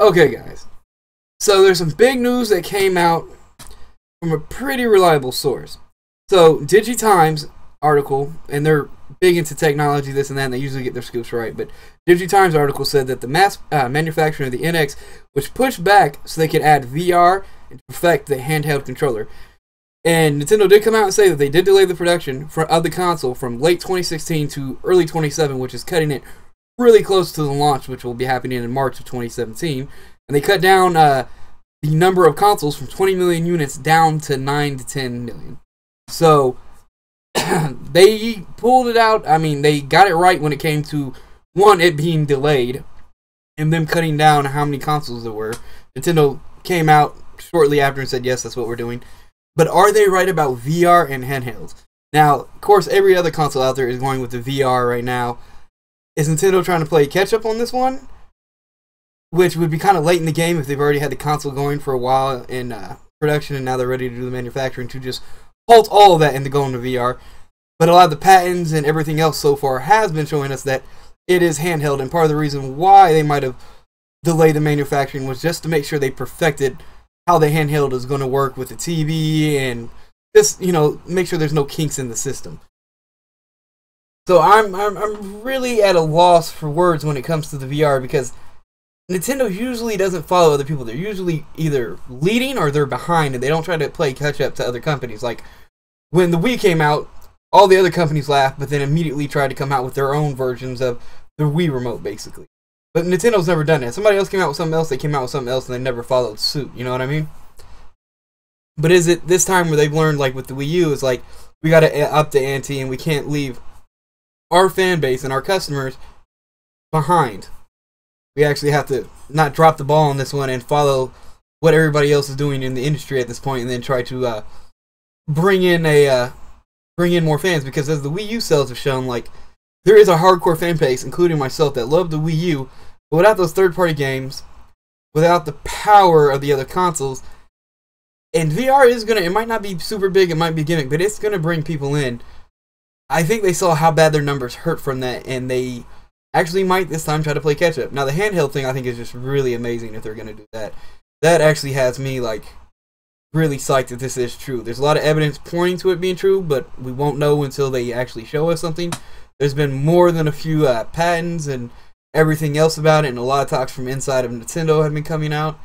Okay, guys. So there's some big news that came out from a pretty reliable source. So Times article, and they're big into technology, this and that, and they usually get their scoops right, but Times article said that the mass manufacturing of the NX was pushed back so they could add VR and perfect the handheld controller. And Nintendo did come out and say that they did delay the production of the console from late 2016 to early 2017, which is cutting it really close to the launch, which will be happening in March of 2017. And they cut down the number of consoles from 20 million units down to 9 to 10 million. So they pulled it out. I mean, they got it right when it came to, one, it being delayed, and them cutting down how many consoles there were. Nintendo came out shortly after and said, yes, that's what we're doing. But are they right about VR and handhelds? Now, of course, every other console out there is going with the VR right now. Is Nintendo trying to play catch-up on this one? Which would be kind of late in the game if they've already had the console going for a while in production and now they're ready to do the manufacturing to just halt all of that and to go into VR. But a lot of the patents and everything else so far has been showing us that it is handheld, and part of the reason why they might have delayed the manufacturing was just to make sure they perfected how the handheld is going to work with the TV and just, you know, make sure there's no kinks in the system. So I'm really at a loss for words when it comes to the VR, because Nintendo usually doesn't follow other people. They're usually either leading or they're behind, and they don't try to play catch up to other companies. Like when the Wii came out, all the other companies laughed, but then immediately tried to come out with their own versions of the Wii remote, basically. But Nintendo's never done that. Somebody else came out with something else, they came out with something else, and they never followed suit. You know what I mean? But is it this time where they've learned, like with the Wii U, is like, we got to up the ante, and we can't leave our fan base and our customers behind. We actually have to not drop the ball on this one and follow what everybody else is doing in the industry at this point, and then try to bring in more fans. Because as the Wii U sales have shown, like, there is a hardcore fan base, including myself, that love the Wii U, but without those third-party games, without the power of the other consoles, and VR is gonna, it might not be super big, it might be a gimmick, but it's gonna bring people in. I think they saw how bad their numbers hurt from that, and they actually might this time try to play catch-up. Now, the handheld thing I think is just really amazing if they're going to do that. That actually has me, like, really psyched that this is true. There's a lot of evidence pointing to it being true, but we won't know until they actually show us something. There's been more than a few patents and everything else about it, and a lot of talks from inside of Nintendo have been coming out.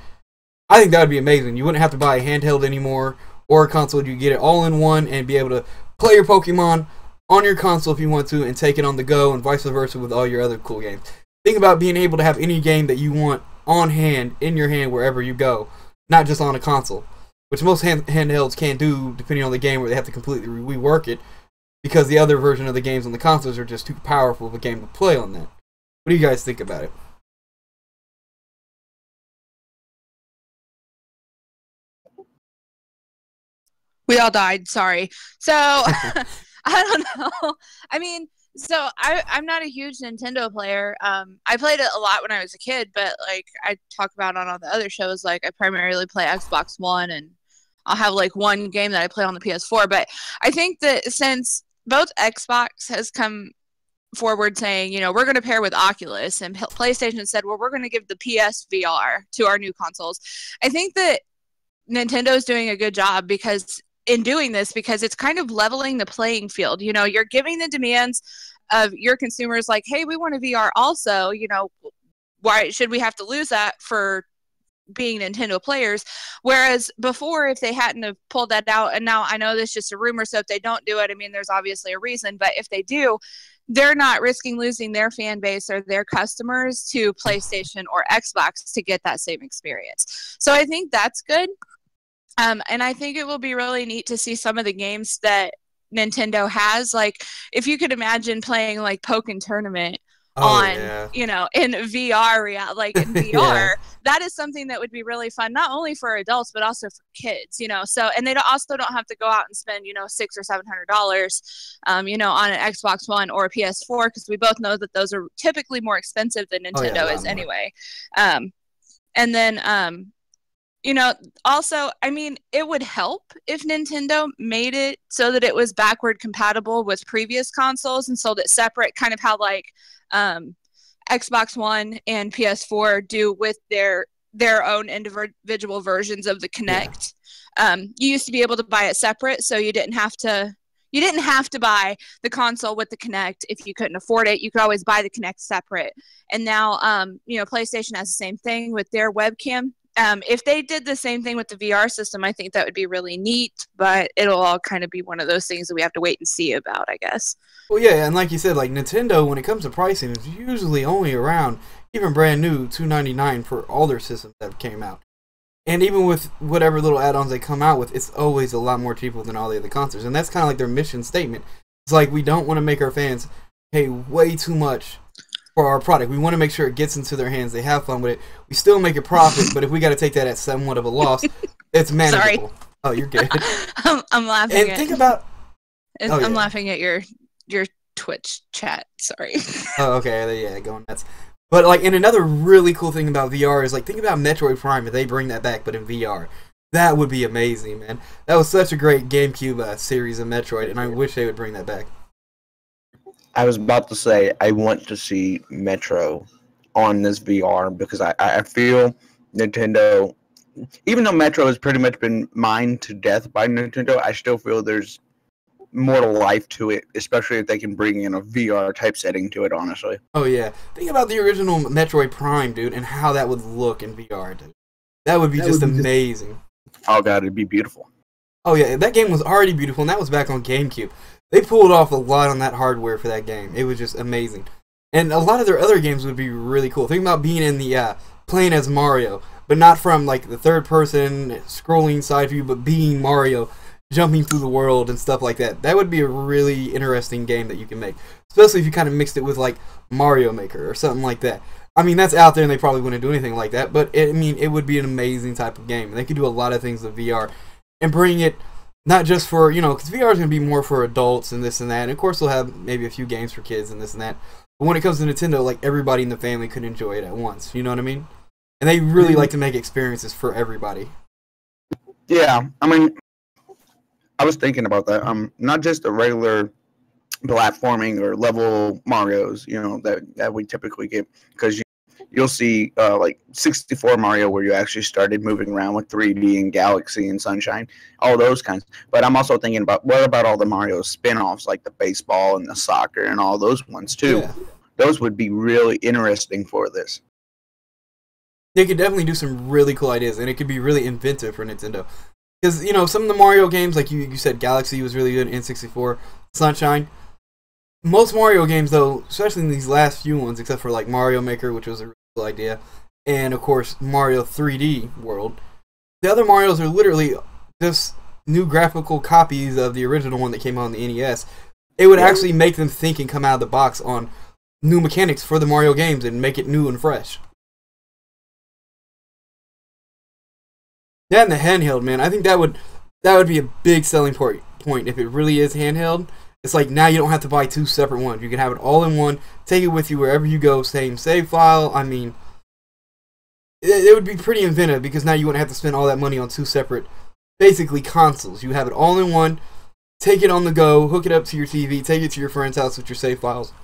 I think that would be amazing. You wouldn't have to buy a handheld anymore or a console. You get it all in one and be able to play your Pokemon on your console if you want to, and take it on the go, and vice versa with all your other cool games. Think about being able to have any game that you want on hand, in your hand, wherever you go, not just on a console, which most handhelds can't do, depending on the game, where they have to completely rework it, because the other version of the games on the consoles are just too powerful of a game to play on that. What do you guys think about it? We all died, sorry. So I don't know. I mean, so I'm not a huge Nintendo player. I played it a lot when I was a kid, but like I talk about on all the other shows, like I primarily play Xbox One, and I'll have like one game that I play on the PS4. But I think that since both Xbox has come forward saying, you know, we're going to pair with Oculus, and PlayStation said, well, we're going to give the PSVR to our new consoles. I think that Nintendo's doing a good job because it's kind of leveling the playing field. You know, you're giving the demands of your consumers like, hey, we want a VR also, you know, why should we have to lose that for being Nintendo players? Whereas before, if they hadn't have pulled that out, and now I know this is just a rumor, so if they don't do it, I mean, there's obviously a reason, but if they do, they're not risking losing their fan base or their customers to PlayStation or Xbox to get that same experience. So I think that's good. And I think it will be really neat to see some of the games that Nintendo has. Like, if you could imagine playing like Pokken Tournament you know, in VR, like in VR, yeah. That is something that would be really fun, not only for adults, but also for kids, you know. So, and they also don't have to go out and spend, you know, $600 or $700, you know, on an Xbox One or a PS4, because we both know that those are typically more expensive than Nintendo is anyway. And then, you know, also, I mean, it would help if Nintendo made it so that it was backward compatible with previous consoles and sold it separate, kind of how like Xbox One and PS4 do with their their own individual versions of the Kinect. Yeah. You used to be able to buy it separate, so you didn't have to buy the console with the Kinect if you couldn't afford it. You could always buy the Kinect separate. And now, PlayStation has the same thing with their webcam. If they did the same thing with the VR system, I think that would be really neat, but it'll all kind of be one of those things that we have to wait and see about, I guess. Well, yeah, and like you said, like Nintendo, when it comes to pricing, is usually only around, even brand new, $299 for all their systems that came out. And even with whatever little add-ons they come out with, it's always a lot more cheaper than all the other consoles. And that's kind of like their mission statement. It's like, we don't want to make our fans pay way too much for our product. We want to make sure it gets into their hands. They have fun with it. We still make a profit, but if we got to take that at somewhat of a loss, it's manageable. Sorry. Oh, you're good. I'm laughing. And think about. I'm laughing at your Twitch chat. Sorry. Oh, okay. Yeah, going nuts. But like, and another really cool thing about VR is like, think about Metroid Prime if they bring that back, but in VR. That would be amazing, man. That was such a great GameCube series of Metroid, and I wish they would bring that back. I was about to say, I want to see Metro on this VR because I feel Nintendo, even though Metro has pretty much been mined to death by Nintendo, I still feel there's more to life to it, especially if they can bring in a VR type setting to it, honestly. Oh, yeah. Think about the original Metroid Prime, dude, and how that would look in VR, dude. That would be just amazing. Oh, God, it'd be beautiful. Oh, yeah. That game was already beautiful, and that was back on GameCube. They pulled off a lot on that hardware for that game. It was just amazing. And a lot of their other games would be really cool. Think about being in the, playing as Mario, but not from, like, the third person scrolling side view, but being Mario, jumping through the world and stuff like that. That would be a really interesting game that you can make. Especially if you kind of mixed it with, like, Mario Maker or something like that. I mean, that's out there and they probably wouldn't do anything like that, but, it would be an amazing type of game. And they could do a lot of things with VR and bring it. Not just for, because VR is going to be more for adults and this and that. And of course, they'll have maybe a few games for kids and this and that. But when it comes to Nintendo, like, everybody in the family could enjoy it at once. You know what I mean? And they really like to make experiences for everybody. Yeah, I mean, I was thinking about that. Not just the regular platforming or level Marios, that we typically get. Because you'll see like 64 Mario where you actually started moving around with 3D and Galaxy and Sunshine, all those kinds. But I'm also thinking about, what about all the Mario spin-offs like the baseball and the soccer and all those ones too? Yeah. Those would be really interesting for this. They could definitely do some really cool ideas, and it could be really inventive for Nintendo. Because, some of the Mario games, like you said, Galaxy was really good, N64, Sunshine. Most Mario games, though, especially in these last few ones, except for like Mario Maker, which was a really cool idea, and of course Mario 3D World, the other Marios are literally just new graphical copies of the original one that came out on the NES. It would actually make them think and come out of the box on new mechanics for the Mario games and make it new and fresh. That and the handheld, man, I think that would be a big selling point if it really is handheld. It's like, now you don't have to buy two separate ones. You can have it all in one, take it with you wherever you go, same save file. I mean, it would be pretty inventive because now you wouldn't have to spend all that money on two separate, basically, consoles. You have it all in one, take it on the go, hook it up to your TV, take it to your friend's house with your save files,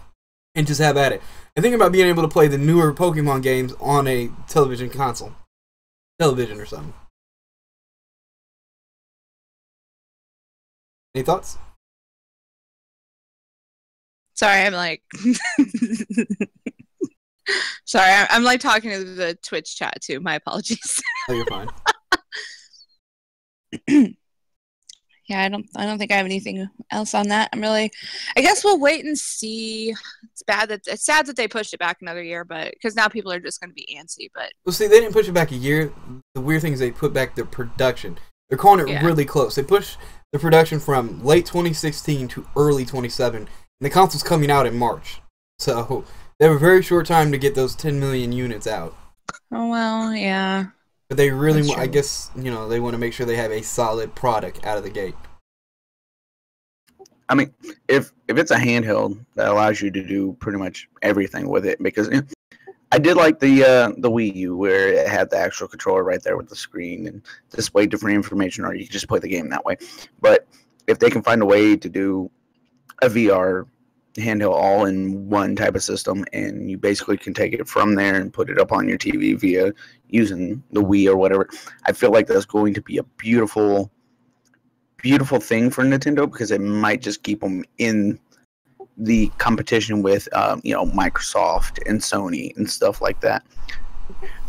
and just have at it. And think about being able to play the newer Pokemon games on a television console. Television or something. Any thoughts? Sorry, I'm like... Sorry, I'm like talking to the Twitch chat too. My apologies. Oh, you're fine. Yeah, I don't think I have anything else on that. I guess we'll wait and see. It's sad that they pushed it back another year, but because now people are just going to be antsy. But well, see, they didn't push it back a year. The weird thing is they put back their production. They're calling it really close. They pushed the production from late 2016 to early 2017. And the console's coming out in March. So they have a very short time to get those 10 million units out. Oh, well, yeah. But they really want, I guess, they want to make sure they have a solid product out of the gate. I mean, if it's a handheld, that allows you to do pretty much everything with it. Because I did like the Wii U, where it had the actual controller right there with the screen and display different information, or you can just play the game that way. But if they can find a way to do a VR handheld all in one type of system, and you basically can take it from there and put it up on your TV via using the Wii or whatever. I feel like that's going to be a beautiful thing for Nintendo, because it might just keep them in the competition with Microsoft and Sony and stuff like that.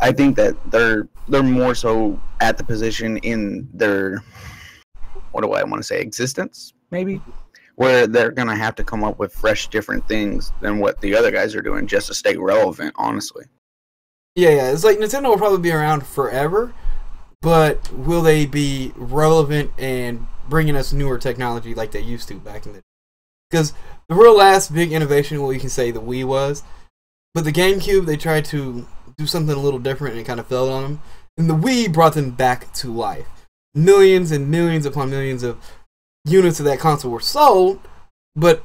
I think that they're more so at the position in their, what do I want to say, existence maybe, where they're going to have to come up with fresh, different things than what the other guys are doing just to stay relevant, honestly. Yeah. It's like Nintendo will probably be around forever, but will they be relevant and bringing us newer technology like they used to back in the day? Because the real last big innovation, well, you can say the Wii was, but the GameCube, they tried to do something a little different and it kind of failed on them. And the Wii brought them back to life. Millions and millions upon millions of units of that console were sold, but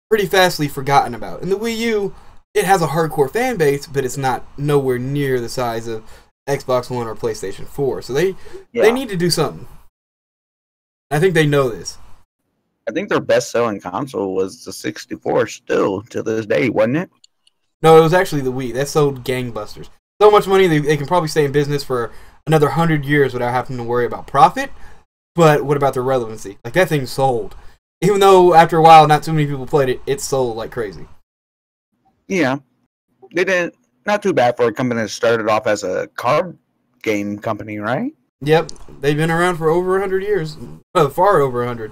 pretty fastly forgotten about. And the Wii U, it has a hardcore fan base, but it's not nowhere near the size of Xbox One or PlayStation 4. So they need to do something. I think they know this. I think their best-selling console was the 64 still to this day, wasn't it? No, it was actually the Wii. That sold gangbusters. So much money, they can probably stay in business for another 100 years without having to worry about profit. But what about the relevancy? Like, that thing sold. Even though after a while not too many people played it, it sold like crazy. Yeah. They didn't, not too bad for a company that started off as a card game company, right? Yep. They've been around for over 100 years. Well, far over 100.